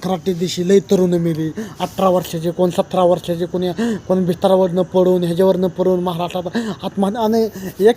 संक्रांती दिवशी लई तरुण मेली, 18 वर्षाचे, कोण 17 वर्षाचे, कोण बिस्तरावरनं पडून ह्याच्यावरनं पडून महाराष्ट्रात आत्महत्या.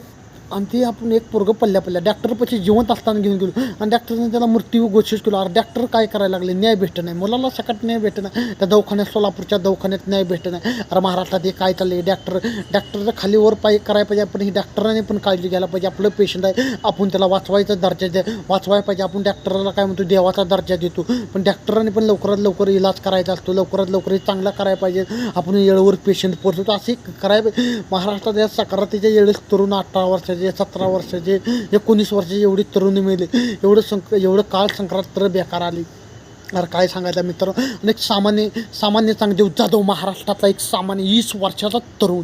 आणि ती आपण एक पोरगं पल्ल्या डॉक्टरपाशी जिवंत असताना घेऊन गेलो आणि डॉक्टरने त्याला मृत्यू घोषित केला. अरे डॉक्टर काय करायला लागले, न्याय भेटत नाही, मुलाला सकट न्याय भेटत नाही, त्या दवाखान्यात सोलापूरच्या दवाखान्यात न्याय भेटत नाही. अरे महाराष्ट्रात हे काय चाललंय, डॉक्टरचं खाली वर पाय करायला पाहिजे, पण ही डॉक्टरांनी पण काळजी घ्यायला पाहिजे. आपलं पेशंट आहे, आपण त्याला वाचवायचा दर्जा वाचवायला पाहिजे. आपण डॉक्टरला काय म्हणतो, देवाचा दर्जा देतो, पण डॉक्टरांनी पण लवकरात लवकर इलाज करायचा असतो, लवकरात लवकर हे चांगला करायला पाहिजे. आपण वेळेवर पेशंट पोहोचतो असे करायला पाहिजे. महाराष्ट्रात या सक्रातीच्या वेळेस तरुण 18 वर्षाचे, 17 वर्षाचे, 19 वर्षाचे एवढी तरुणी मेले, एवढं काळ संक्रांत बेकार आली. अरे काय सांगायचं मित्र. आणि एक सामान्य देव जाधव, महाराष्ट्रातला एक सामान्य 20 वर्षाचा तरुण,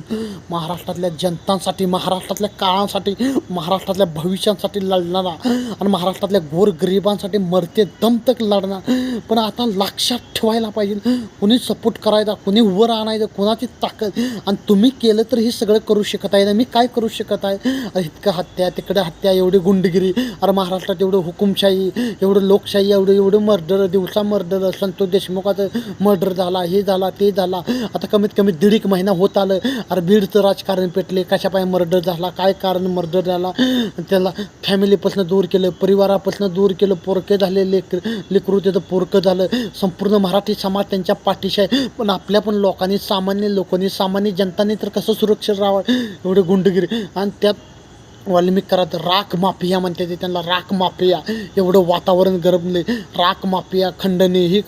महाराष्ट्रातल्या जनतांसाठी, महाराष्ट्रातल्या काळासाठी, महाराष्ट्रातल्या भविष्यासाठी लढणारा आणि महाराष्ट्रातल्या गोरगरिबांसाठी मरते दम तक लढणार. पण आता लक्षात ठेवायला पाहिजे, कुणी सपोर्ट करायचा, कुणी वर आणायचं, कोणाची ताकद. आणि तुम्ही केलं तर हे सगळं करू शकत आहे ना, मी काय करू शकत आहे. इतकं हत्या, तिकडे हत्या, एवढी गुंडगिरी. अरे महाराष्ट्रात एवढं हुकुमशाही, एवढं लोकशाही, एवढं मर्डर, दिवसा मर्डर, संतोष देशमुखाचं मर्डर झाला, हे झाला, ते झाला. आता कमीत कमी 1.5 महिना होत आलं. अरे बीडचं राजकारण पेटले, कशापाय मर्डर झाला, काय कारण मर्डर झाला, त्याला फॅमिलीपासून दूर केलं, परिवारापासून दूर केलं, पोरके झाले, लेकरू त्याचं पोरकं झालं. संपूर्ण मराठी समाज त्यांच्या पाठीशी आहे. पण आपल्या पण लोकांनी, सामान्य लोकांनी, सामान्य जनतांनी तर कसं सुरक्षित राहावं, एवढे गुंडगिरी. आणि त्यात वाल्मिक कराड राख माफिया म्हणते ते, त्यांना राख माफिया, एवढं वातावरण गरमले. राख माफिया, खंडणी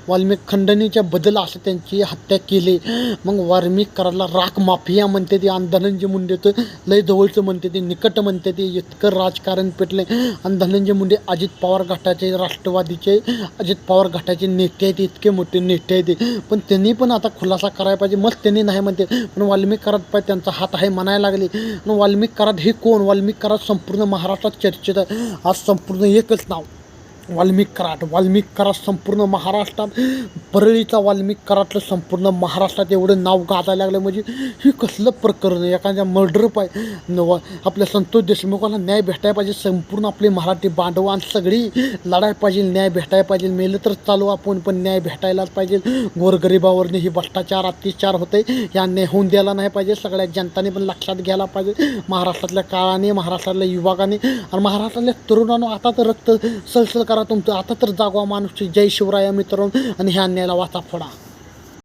वाल्मिक खंडणीच्या बदल असं त्यांची हत्या केली. मग वाल्मिक कराडला राख माफिया म्हणते ते. आणि धनंजय मुंडेचं लय जवळचं म्हणते ते, निकट म्हणते ते. इतकं राजकारण पेटले. आणि धनंजय मुंडे अजित पवार गटाचे, राष्ट्रवादीचे अजित पवार गटाचे नेते आहेत, इतके मोठे नेते आहेत. पण त्यांनी पण आता खुलासा करायला पाहिजे. मग त्यांनी नाही म्हणते, पण वाल्मिक कराड पाहिजे, त्यांचा हात आहे म्हणायला लागले. आणि वाल्मिक कराड हे कोण? वाल्मिक कराड संपूर्ण महाराष्ट्रात चर्चेत आहे. आज संपूर्ण एकच नाव, वाल्मिक कराड संपूर्ण महाराष्ट्रात, परळीचा वाल्मिक कराडचं संपूर्ण महाराष्ट्रात एवढं नाव गाजायला लागलं. म्हणजे हे कसलं प्रकरण आहे, एखाद्या मर्डर पाहिजे. आपल्या संतोष देशमुखाला न्याय भेटायला पाहिजे. संपूर्ण आपले मराठी बांधवां सगळी लढायला पाहिजे, न्याय भेटायला पाहिजे. मेलं तर चालू आपण, पण न्याय भेटायलाच पाहिजे. गोरगरिबावरने ही भ्रष्टाचार, अत्याचार होते, या न्याय होऊन द्यायला नाही पाहिजे. सगळ्या जनताने पण लक्षात घ्यायला पाहिजे, महाराष्ट्रातल्या काळाने, महाराष्ट्रातल्या युवकाने आणि महाराष्ट्रातल्या तरुणांनो. आता तर रक्त सळसळ करा तुमचं, आता तर जागवा माणूस. जय शिवराया मित्रांनो. आणि ह्या अन्यायाला वाचा फोडा.